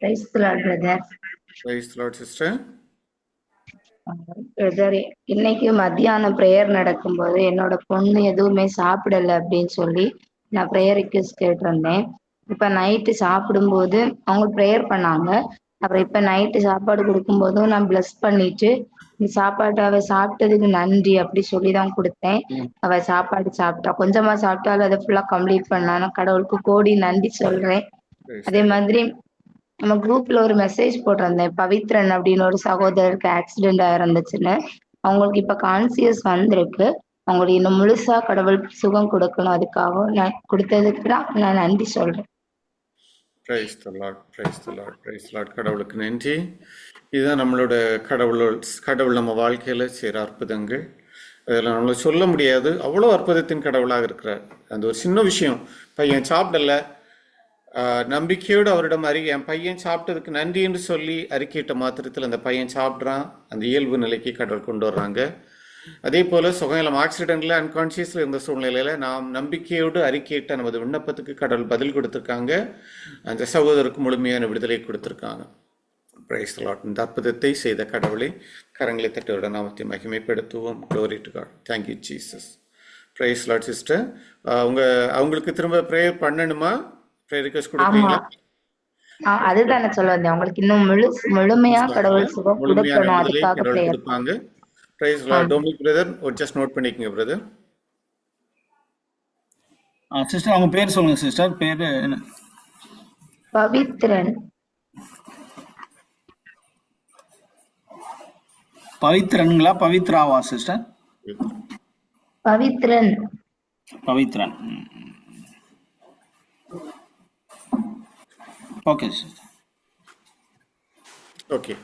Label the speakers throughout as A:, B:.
A: Praise the Lord, brother.
B: Praise the Lord, sister.
A: Brother, இன்னைக்கு மத்தியானம் prayer நடக்கும்போது என்னோட பொண்ணு எதுவுமே சாப்பிடல அப்படின்னு சொல்லி நான் பிரேயர் ரிக்வெஸ்ட் கேட்டிருந்தேன். இப்ப நைட்டு சாப்பிடும்போது அவங்க பிரேயர் பண்ணாங்க. அப்புறம் இப்ப நைட்டு சாப்பாடு கொடுக்கும்போதும் நான் பிளஸ் பண்ணிட்டு இந்த சாப்பாடு அவ சாப்பிட்டதுக்கு நன்றி அப்படி சொல்லிதான் கொடுத்தேன். அவ சாப்பாடு சாப்பிட்டா, கொஞ்சமா சாப்பிட்டாலும் அதை ஃபுல்லா கம்ப்ளீட் பண்ணாலும் கடவுளுக்கு கோடி நன்றி சொல்றேன்.
B: Praise
A: அதே
B: the Lord.
A: மாதிரி நம்ம குரூப்ல ஒரு மெசேஜ் போட்டிருந்தேன், பவித்ரன் அப்படின்னு ஒரு சகோதரருக்கு ஆக்சிடென்ட் ஆயிருந்துச்சுன்னு. அவங்களுக்கு இப்ப கான்சியஸ் வந்திருக்கு. அவங்களுக்கு இன்னும் முழுசா கடவுள் சுகம் கொடுக்கணும். அதுக்காக நான் கொடுத்ததுக்கு தான் நான் நன்றி சொல்றேன்.
B: Praise the Lord. Praise the Lord. Praise the Lord. கடவுளுக்கு நன்றி. இதுதான் நம்மளோட கடவுள் நம்ம வாழ்க்கையில செய்கிற அற்புதங்கள். அதில் நம்மளை சொல்ல முடியாது, அவ்வளோ அற்புதத்தின் கடவுளாக இருக்கிறார். அந்த ஒரு சின்ன விஷயம், பையன் சாப்பிடல, நம்பிக்கையோடு அவரிடம் என் பையன் சாப்பிட்டதுக்கு நன்றி என்று சொல்லி அறிக்கையிட்ட மாத்திரத்தில் அந்த பையன் சாப்பிட்றான். அந்த இயல்பு நிலைக்கு கடவுள் கொண்டு வர்றாங்க. அதே போல சுகநலம் ஆக்சிடென்ட்ல அன்கான்சியஸ்ல இருந்த சூழ்நிலையில நாம் நம்பிக்கையோடு அறிக்கையிட்ட நமது விண்ணப்பத்துக்கு கடவுள் பதில் கொடுத்திருக்காங்க. அந்த சகோதரருக்கு முழுமையான விடுதலை கொடுத்திருக்காங்க. Praise the lord. இந்த அற்புதத்தை செய்த கடவுளை கரங்களை தட்டுவட நாமத்தை மகிமைப்படுத்துவோம். Glory to God. Thank you Jesus. Praise Lord sister. அவங்களுக்கு திரும்ப ப்ரேயர் பண்ணணுமா? ப்ரேயர் ரிக்வெஸ்ட் கொடுப்பீங்களா?
A: அதுதான் நான் சொல்ல வந்தேன், அவங்களுக்கு இன்னும் முழுமையா கடவுள் சுகம்
B: முழுமையான
A: கொடுக்கணும்,
B: விடுதலை
A: அதுக்காக
B: கடவுள்
A: பிரேயர்.
B: கொடுப்பாங்க. Praise Lord. டொமினிக் பிரதர், ஒரு ஜஸ்ட் நோட் பண்ணிக்கங்க பிரதர்.
C: சிஸ்டர் அவங்க பேர் சொல்லுங்க சிஸ்டர். பேரு என்ன?
A: பவித்ரன்.
C: பவித்ரன்களா பவித்ராவா sister?
A: Pavithran.
C: Pavithran. Okay sister.
B: Okay.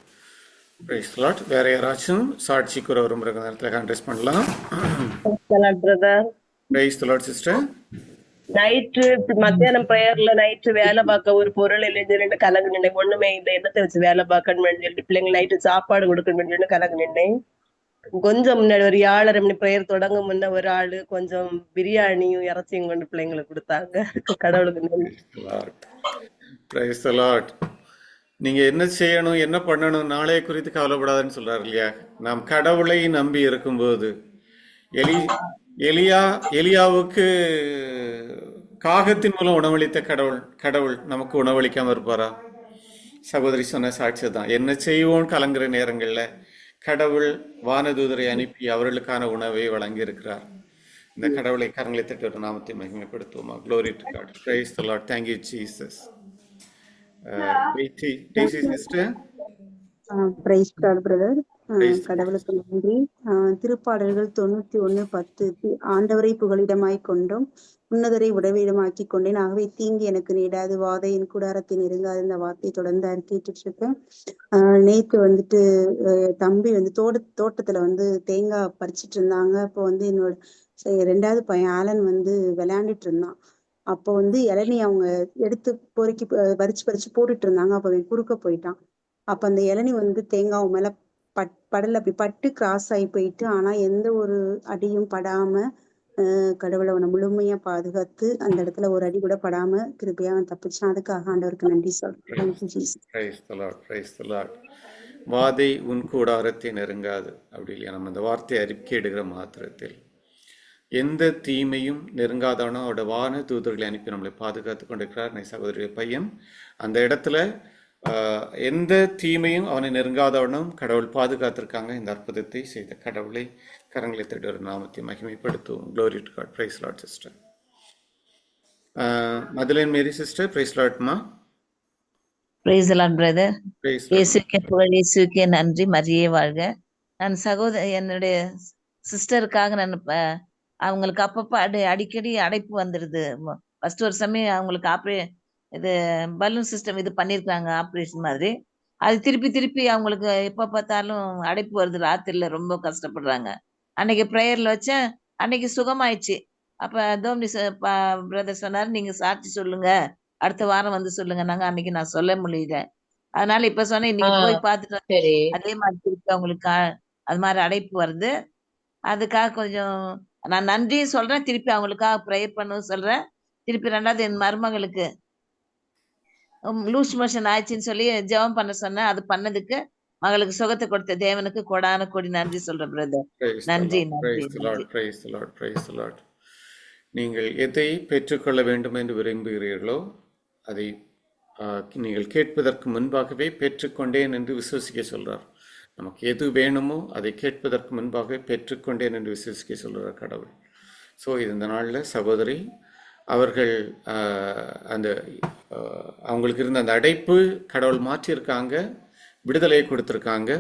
B: Praise Lord. வேற யாராச்சும் சாட்சி கூற விரும்புகிற நேரத்தில் கான்டெஸ்ட் பண்ணலாம்.
D: Brother,
B: praise the Lord sister.
D: Night மத்தியானம் பிரேயர்ல நைட்டு வேலை பார்க்க ஒரு பொருள் இல்லைன்னு சொல்லிட்டு கலங்கு நின்னேன். ஒண்ணுமே இல்லை, என்னத்தை வச்சு வேலை பார்க்கணும்னு சொல்லிட்டு பிள்ளைங்க நைட்டு சாப்பாடு கொடுக்கணும்னு சொல்லி கலங்கு நின்னேன். கொஞ்சம் முன்னாடி ஒரு 7:30 மணி பிரேயர் தொடங்கும் முன்ன ஒரு ஆளு கொஞ்சம் பிரியாணியும் இறைச்சியும் கொண்டு பிள்ளைங்களுக்கு கொடுத்தாங்க. கடவுளுக்கு நன்றி.
B: Praise the Lord. நீங்க என்ன செய்யணும், என்ன பண்ணணும், நாளைய குறித்து கவலைப்படாதுன்னு சொல்றாரு இல்லையா? நாம் கடவுளை நம்பி இருக்கும்போது எலியாவுக்கு காகத்தின் மூலம் உணவளித்த கடவுள் நமக்கு உணவளிக்காம இருப்பாரா? சகோதரி சொன்ன சாட்சி தான். என்ன செய்வோம் கலங்குற நேரங்கள்ல கடவுள் வானதூதரை அனுப்பி அவர்களுக்கான உணவை வழங்கி இருக்கிறார். இந்த கடவுளை கரங்களை தட்டி ஒரு நாமத்தை மகிமைப்படுத்துவோமா? Glory to God. Praise the Lord. Thank you Jesus.
E: Praise God brother. கடவுளுக்கு நன்றி. திருப்பாடல்கள் 91:10 ஆண்டவரை புகலிடமாய் கொண்டோம், உன்னதரை உடவிடமாக்கி கொண்டேன், ஆகவே தீங்கு எனக்கு நேடாது, வாதை என் கூடாரத்தை நெருங்காது. இந்த வார்த்தையை தொடர்ந்து அறிக்கையிட்டு இருக்கேன். நேத்து தம்பி தோட்டத்துல தேங்காய் பறிச்சிட்டு இருந்தாங்க. அப்போ என்னோட 2வது பையன் ஆலன் விளையாண்டுட்டு இருந்தான். அப்போ இளநீ அவங்க எடுத்து பொறுக்கி பறிச்சு போட்டுட்டு இருந்தாங்க. அப்ப அவன் குறுக்க போயிட்டான். அப்ப அந்த இளநீ தேங்காய் மேல படல, அப்படி பட்டு கிராஸ் ஆகி போயிட்டு, ஆனா எந்த ஒரு அடியும் படாம கடவுளை அவனை முழுமையா பாதுகாத்து அந்த இடத்துல ஒரு அடி கூட படாம கிருபையா அவன் தப்பிச்சான். அதுக்காக ஆண்டவருக்கு நன்றி சொல்றேன்.
B: வாதை உன் கூடாரத்தை நெருங்காது அப்படி இல்லையா? நம்ம அந்த வார்த்தையை அறிக்கையிடுகிற மாத்திரத்தில் எந்த தீமையும் நெருங்காதவனோ அவரோட வான தூதர்களை அனுப்பி நம்மளை பாதுகாத்து கொண்டிருக்கிறார். சகோதரிய பையன் அந்த இடத்துல எந்த தீமையும் அவனை நெருங்காதவனும் கடவுள் பாதுகாத்திருக்காங்க. இந்த அற்புதத்தை செய்த கடவுளை கரங்களை தட்டி ஒரு நாமத்தை மகிமைப்படுத்துவோம். Glory to God. Praise Lord sister. Madeleine Mary sister, praise லார்ட்மா.
F: Praise the Lord brother. இயேசுவுக்கே புகழ், இயேசுவுக்கே நன்றி, மரியே வாழ்க. நான் என்னுடைய சிஸ்டருக்காக நான் அவங்களுக்கு அப்பப்ப அடிக்கடி அடைப்பு வந்துடுது. ஃபர்ஸ்ட் ஒரு சமயம் அவங்களுக்கு இது பலூன் சிஸ்டம் இது பண்ணிருக்காங்க, ஆப்ரேஷன் மாதிரி. அது திருப்பி அவங்களுக்கு எப்ப பார்த்தாலும் அடைப்பு வருது. ராத்திரில ரொம்ப கஷ்டப்படுறாங்க. அன்னைக்கு பிரேயர்ல வச்சேன், அன்னைக்கு சுகமாயிடுச்சு. அப்ப தோம்னி பிரதர் சொன்னாரு, நீங்க சாட்சி சொல்லுங்க, அடுத்த வாரம் சொல்லுங்க. அன்னைக்கு நான் சொல்ல முடியல. அதனால இப்ப சொன்னேன், நீங்க போய் பார்த்துட்டு அதே மாதிரி திருப்பி அவங்களுக்கு அது மாதிரி அடைப்பு வருது. அதுக்காக கொஞ்சம் நான் நன்றியும் சொல்றேன், திருப்பி அவங்களுக்காக ப்ரேயர் பண்ணவும் சொல்றேன். திருப்பி 2வது என் மருமகளுக்கு லூஸ் மோஷன் ஆச்சுன்னு சொல்லி ஜெபம் பண்ண சொன்னேன். அது பண்ணதுக்கு மகளுக்கு சுகத்தை கொடுத்த தேவனுக்கு கொடான கொடி நன்றி சொல்றேன் பிரதர்.
B: Praise the
F: நன்றி
B: Lord.
F: நன்றி
B: Praise the
F: நன்றி.
B: Lord. Praise the Lord. Praise the Lord. நீங்கள் எதை பெற்றுக்கொள்ள வேண்டும் என்று விரும்புகிறீர்களோ அதை நீங்கள் கேட்பதற்கு முன்பாகவே பெற்றுக்கொண்டேன் என்று விசுவசிக்க சொல்றார். நமக்கு எது வேணுமோ அதை கேட்பதற்கு முன்பாகவே பெற்றுக்கொண்டேன் என்று விசுவசிக்க சொல்றார் கடவுள். ஸோ இந்த நாளில் சகோதரி அவர்கள் அந்த அவங்களுக்கு இருந்த அந்த அடைப்பு கடவுள் மாற்றியிருக்காங்க, விடுதலையை கொடுத்துருக்காங்க.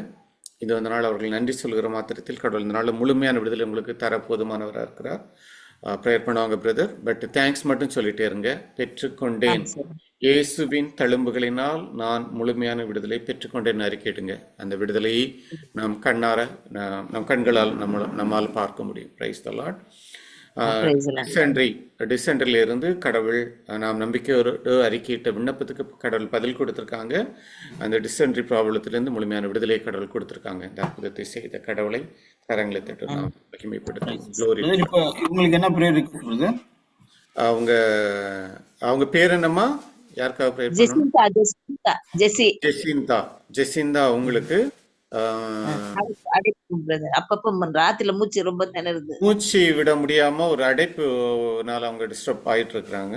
B: இது அந்த நாள் அவர்கள் நன்றி சொல்கிற மாத்திரத்தில் கடவுள் இந்த நாளில் முழுமையான விடுதலை உங்களுக்கு தர போதுமானவராக இருக்கிறார். ப்ரேயர் பண்ணுவாங்க பிரதர். பட் தேங்க்ஸ் மட்டும் சொல்லிட்டே இருங்க. பெற்றுக்கொண்டேன், இயேசுவின் தழும்புகளினால் நான் முழுமையான விடுதலை பெற்றுக்கொண்டேன் அறிக்கையிடுங்க. அந்த விடுதலையை நாம் கண்ணார நம் கண்களால் நம்மால் பார்க்க முடியும். Price the Lord. டிசென்ட்ரில இருந்து கடவுள் நாம் நம்பிக்கையோடு அறிக்கையிட்ட விண்ணப்பத்துக்கு கடவுள் பதில் கொடுத்திருக்காங்க. அந்த டிசென்ட்ரி ப்ராப்ளத்திலிருந்து முழுமையான விடுதலை கடவுள் கொடுத்திருக்காங்க. இந்த அற்புதத்தை செய்த கடவுளை கரங்களை தட்டு நாம் மகிமைப்படுத்தி
C: உங்களுக்கு என்ன பிரேயர் இருக்கு?
B: அவங்க பேர் என்னம்மா? யாருக்காக பிரேயர் பண்ணணும்? ஜெசிந்தா உங்களுக்கு
F: அப்பப்ப ராத்திரில மூச்சு ரொம்ப திணறுது, மூச்சு
B: விட முடியாம ஒரு அடைப்புனால அவங்க டிஸ்டர்ப் ஆயிட்டு இருக்கிறாங்க.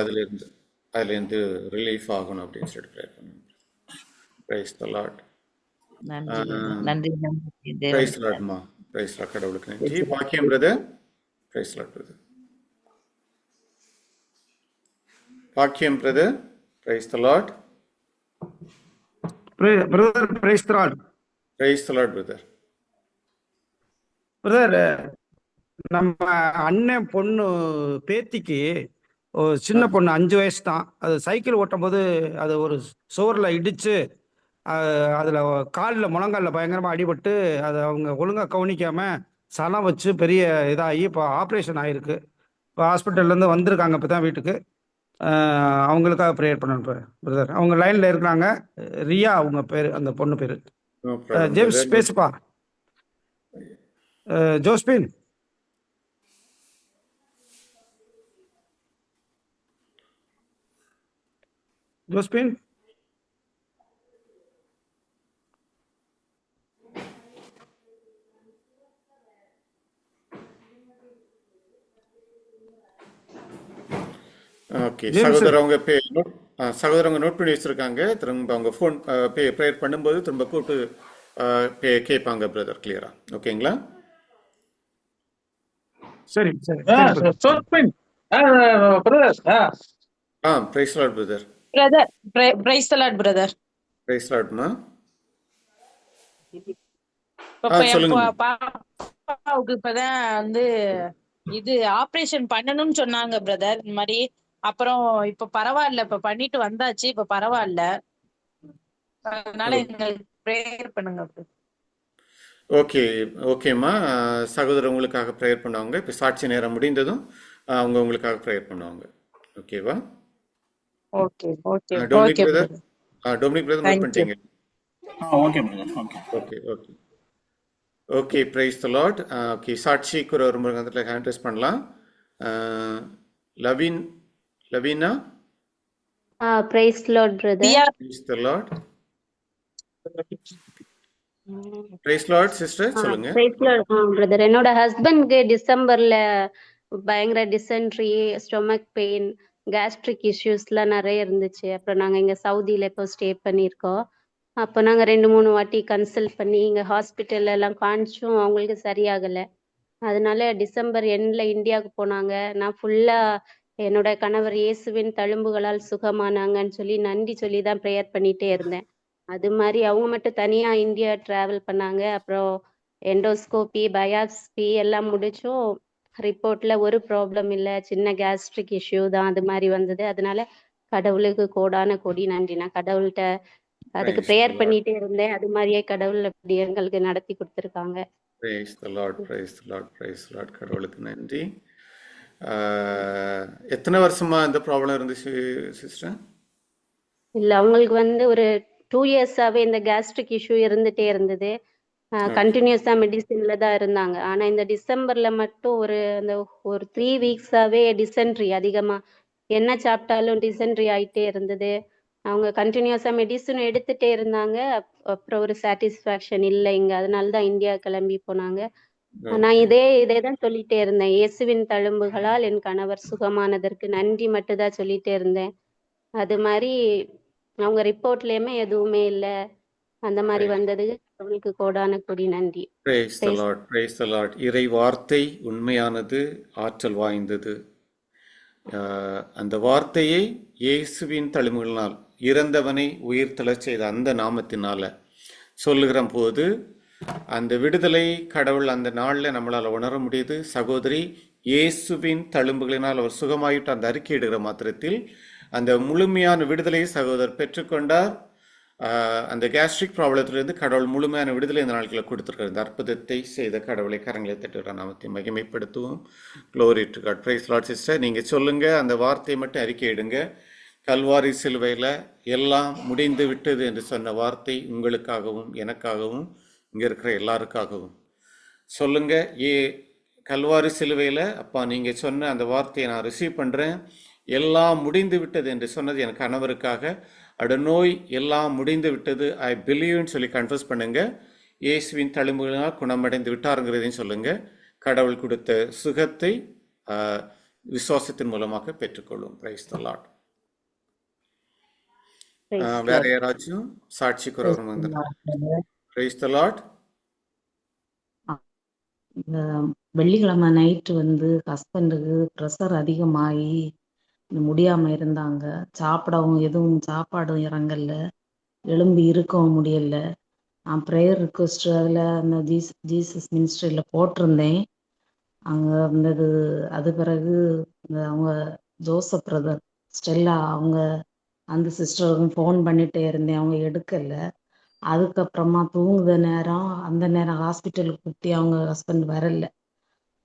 B: அதுல இருந்து ரிலீஃப் ஆகணும் அப்படின்னு சொல்லிட்டு ப்ரே பண்ணுங்க. Praise the Lord.
F: நன்றி
B: பிரைஸ் தி லார்ட்மா. Praise the Lord. கடவுளுக்கு நன்றி. பாக்கியம் brother. Praise the Lord brother. பாக்கியம் brother. Praise the Lord.
G: Brother praise the Lord.
B: Praise the Lord brother.
G: Brother, நம்ம அண்ணன் பொண்ணு பேத்திக்கு ஒரு சின்ன பொண்ணு 5 வயசு தான். அது சைக்கிள் ஓட்டும் போது அது ஒரு சுவரில் இடிச்சு அதில் காலில் முழங்காலில் பயங்கரமாக அடிபட்டு அதை அவங்க ஒழுங்காக கவனிக்காமல் சலம் வச்சு பெரிய இதாகி இப்போ ஆப்ரேஷன் ஆகிருக்கு. இப்போ ஹாஸ்பிட்டல்லேருந்து வந்திருக்காங்க இப்போ தான் வீட்டுக்கு. அவங்களுக்காக ப்ரேயர் பண்ணணும் பிரதர். அவங்க லைனில் இருக்கிறாங்க. ரியா அவங்க பேர், அந்த பொண்ணு பேர். ஜேம்ஸ் பேசுப்பா. ஜோஸ்பின். ஜோஸ்பின்.
B: ஓகே சகோதரர், அவங்க சகோதரங்க நோட் பண்ணி வச்சிருக்காங்க. திரும்ப அவங்க ஃபோன் ப்ரேயர் பண்ணும்போது திரும்ப கூப்பிட்டு கேட்பாங்க பிரதர். கிளியரா? ஓகேங்களா?
G: சரி சரி.
B: Praise Lord brother.
H: Praise the Lord brother.
B: Praise லார்ட்மா.
H: சொல்லுங்க. பாப்பாவுக்கு இப்பதான் வந்து இது ஆபரேஷன் பண்ணணும்னு சொன்னாங்க பிரதர். இந்த மாதிரி அப்புறம் இப்ப பரவாயில்ல, இப்ப பண்ணிட்டு வந்தாச்சு, இப்ப பரவாயில்ல. அதனால எங்களுக்கு பிரேயர் பண்ணுங்க.
B: ஓகே ஓகேம்மா. சகோதரர் உங்களுக்காக ப்ரேயர் பண்ணுவாங்க. இப்போ சாட்சி நேரம் முடிந்ததும் அவங்க உங்களுக்காக ப்ரேயர் பண்ணுவாங்க. ஓகேவா?
H: Okay okay
B: Dominic brother. Dominic brother note பண்ணிட்டீங்க?
C: Okay brother.
B: Okay okay okay. Praise the Lord. Okay, சாட்சிக்கு ஒரு முருகத்துல ஹேண்ட் ரைஸ் பண்ணலாம். Lavina.
I: Praise the Lord brother.
B: Praise the Lord. Praise Lord sister, சொல்லுங்க.
I: Praise Lord brother. என்னோட ஹஸ்பண்ட்க்கு டிசம்பர்ல பயங்கர டிசென்ட்ரி, ஸ்டொமக் பெயின், கேஸ்ட்ரிக் இஷ்யூஸ்லாம் நிறைய இருந்துச்சு. அப்புறம் நாங்கள் இங்கே சவுதியில் இப்போ ஸ்டே பண்ணியிருக்கோம். அப்போ நாங்கள் 2-3 வாட்டி கன்சல்ட் பண்ணி இங்கே ஹாஸ்பிட்டல்ல எல்லாம் காமிச்சும் அவங்களுக்கு சரியாகலை. அதனால டிசம்பர் எண்டில் இந்தியாவுக்கு போனாங்க. நான் ஃபுல்லாக என்னோட கணவர் இயேசுவின் தழும்புகளால் சுகமானாங்கன்னு சொல்லி நன்றி சொல்லி தான் ப்ரேயர் பண்ணிகிட்டே இருந்தேன். அது மாதிரி அவங்க மட்டும் தனியாக இந்தியா ட்ராவல் பண்ணாங்க. அப்புறம் எண்டோஸ்கோபி, பயாப்சி எல்லாம் முடிச்சும் ரிப்போர்ட்டில் ஒரு ப்ராப்ளம் இல்லை, சின்ன கேஸ்ட்ரிக் இஷ்யூ தான் அது மாதிரி வந்தது. அதனால கடவுளுக்கு கோடான கோடி நன்றி. நான் கடவுள்கிட்ட அதுக்கு ப்ரேயர் பண்ணிட்டே இருந்தேன். அது மாதிரியே கடவுள் அப்படி எங்களுக்கு நடத்தி கொடுத்துருக்காங்க.
B: Praise the Lord, praise the Lord, praise the Lord. கடவுளுக்கு நன்றி. எத்தனை வருஷமா இந்த ப்ராப்ளம் இருந்துச்சு சிஸ்டர்?
I: இல்லை, அவங்களுக்கு வந்து ஒரு 2 இயர்ஸாவே இந்த கேஸ்ட்ரிக் இஷ்யூ இருந்துட்டே இருந்தது. கண்டினியூஸா மெடிசின்ல தான் இருந்தாங்க. ஆனா இந்த டிசம்பர்ல மட்டும் ஒரு 3 வீக்ஸாவே டிசென்ட்ரி அதிகமா என்ன சாப்பிட்டாலும் டிசென்ட்ரி ஆயிட்டே இருந்தது. அவங்க கண்டினியூஸா மெடிசன் எடுத்துட்டே இருந்தாங்க. அப்புறம் ஒரு சாட்டிஸ்ஃபேக்ஷன் இல்லை இங்க. அதனால தான் இந்தியா கிளம்பி போனாங்க. நான் இதே தான் சொல்லிட்டே இருந்தேன். இயேசுவின் தழும்புகளால் என் கணவர் சுகமானதற்கு நன்றி மட்டும் தான் சொல்லிட்டே இருந்தேன். அது மாதிரி அவங்க ரிப்போர்ட்லயுமே எதுவுமே இல்லை. அந்த மாதிரி வந்தது அவங்களுக்கு கோடான கொடி நன்றி.
B: Praise the Lord, praise the Lord. இறை வார்த்தை உண்மையானது, ஆற்றல் வாய்ந்தது. அந்த வார்த்தையை இயேசுவின் தழும்புகளினால் இறந்தவனை உயிர் தளச் செய்த அந்த நாமத்தினால சொல்லுகிற போது அந்த விடுதலை கடவுள் அந்த நாளில் நம்மளால் உணர முடியுது. சகோதரி இயேசுவின் தழும்புகளினால் அவர் சுகமாயிட்டு அந்த அறிக்கை இடுகிற மாத்திரத்தில் அந்த முழுமையான விடுதலையை சகோதரர் பெற்றுக்கொண்டார். அந்த கேஸ்ட்ரிக் ப்ராப்ளத்திலிருந்து கடவுள் முழுமையான விடுதலை இந்த நாட்களை கொடுத்துருக்காரு. இந்த அற்புதத்தை செய்த கடவுளை கரங்களை தட்டுகிற நாமத்தை மகிமைப்படுத்துவோம். Glory to God. Praise Lord sister. நீங்கள் சொல்லுங்கள், அந்த வார்த்தையை மட்டும் அறிக்கையிடுங்க. கல்வாரி சிலுவையில் எல்லாம் முடிந்து விட்டது என்று சொன்ன வார்த்தை உங்களுக்காகவும் எனக்காகவும் இங்கே இருக்கிற எல்லாருக்காகவும் சொல்லுங்க. கல்வாரி சிலுவையில் அப்பா நீங்கள் சொன்ன அந்த வார்த்தையை நான் ரிசீவ் பண்ணுறேன். எல்லாம் முடிந்து விட்டது என்று சொன்னது என் கணவருக்காக. அட நோய் எல்லாம் முடிந்து விட்டது, ஐ பிலீவ்னு சொல்லி கன்ஃபஸ் பண்ணுங்க. இயேசுவின் தழும்புகளினால் குணமடைந்து விட்டாருங்கிறதையும் சொல்லுங்க. கடவுள் கொடுத்த சுகத்தை விசுவாசத்தின் மூலமாக பெற்றுக்கொள்ளும். Price the Lord. வேற யாராச்சும் சாட்சி குறவர் வந்து? Price the Lord.
J: வெள்ளிக்கிழமை நைட்டு வந்து ஹஸ்பண்டுக்கு ப்ரெஷர் அதிகமாகி முடியாம இருந்தாங்க. சாப்பிடவும் எதுவும் சாப்பாடும் இறங்கல, எழும்பி இருக்கவும் முடியல. நான் ப்ரேயர் ரிக்வெஸ்ட் அதில் அந்த ஜீசஸ் மினிஸ்ட்ரியில் போட்டிருந்தேன். அங்கே இருந்தது. அது பிறகு அவங்க ஜோசப் பிரதர் ஸ்டெல்லா அவங்க அந்த சிஸ்டருக்கும் ஃபோன் பண்ணிகிட்டே இருந்தேன், அவங்க எடுக்கலை. அதுக்கப்புறமா தூங்குத நேரம் அந்த நேரம் ஹாஸ்பிட்டலுக்கு கூப்பிட்டு அவங்க ஹஸ்பண்ட் வரல.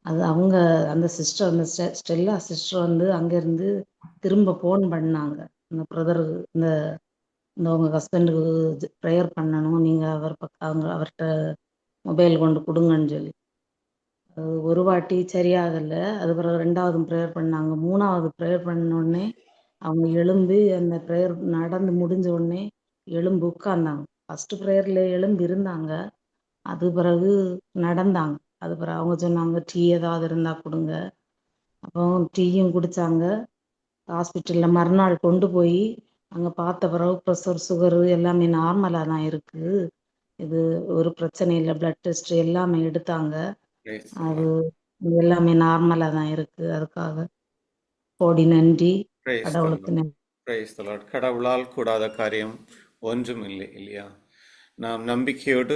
J: அது அவங்க அந்த சிஸ்டர் அந்த ஸ்டெல்லா சிஸ்டர் வந்து அங்கேருந்து திரும்ப ஃபோன் பண்ணாங்க. இந்த பிரதர் இந்த உங்கள் ஹஸ்பண்டுக்கு ப்ரேயர் பண்ணணும், நீங்கள் அவர்கிட்ட மொபைல் கொண்டு கொடுங்கன்னு சொல்லி. அது ஒரு வாட்டி சரியாகலை. அது பிறகு 2வது ப்ரேயர் பண்ணாங்க. 3வது ப்ரேயர் பண்ணோடனே அவங்க எழும்பி அந்த ப்ரேயர் நடந்து முடிஞ்ச உடனே எழும்பி உட்கார்ந்தாங்க. ஃபஸ்ட்டு ப்ரேயரில் எழும்பி இருந்தாங்க, அது பிறகு நடந்தாங்க. அது பிறகு அவங்க சொன்னாங்க டீ ஏதாவது இருந்தால் கொடுங்க. அப்போ டீயும் குடித்தாங்க. ஹாஸ்பிட்டலில் மறுநாள் கொண்டு போய் அங்கே பார்த்த பிறகு ப்ரெஷர் சுகரு எல்லாமே நார்மலாக தான் இருக்குது, இது ஒரு பிரச்சனை இல்லை, பிளட் டெஸ்ட் எல்லாமே எடுத்தாங்க, அது எல்லாமே நார்மலாக தான் இருக்குது. அதுக்காக கோடி நன்றி கடவுளுக்கு நன்றி.
B: Praise the Lord. கடவுளால் கூடாத காரியம் ஒன்றும் இல்லை இல்லையா? நாம் நம்பிக்கையோடு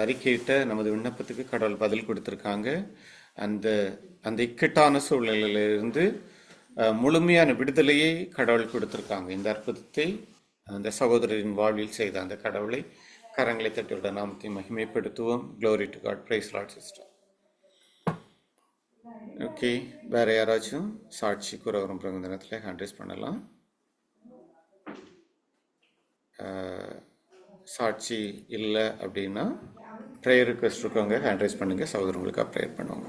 B: அறிக்கையிட்ட நமது விண்ணப்பத்துக்கு கடவுள் பதில் கொடுத்துருக்காங்க. அந்த இக்கட்டான சூழ்நிலையிலிருந்து முழுமையான விடுதலையை கடவுள் கொடுத்துருக்காங்க. இந்த அற்புதத்தை அந்த சகோதரரின் வாழ்வில் செய்த அந்த கடவுளை கரங்களை தட்டிவிட நாமத்தை மகிமைப்படுத்துவோம். Glory to God. Praise Lord sister. Okay, வேற யாராச்சும் சாட்சி கூற விரும்புகிற தினத்தில் ஹேண்ட் ரைஸ் பண்ணலாம். சாட்சி இல்லை அப்படின்னா ப்ரேயர் ரிக்வெஸ்ட் இருக்கவங்க ஹேண்ட் ரைஸ் பண்ணுங்க, சகோதரங்களுக்காக ப்ரேயர் பண்ணுவாங்க.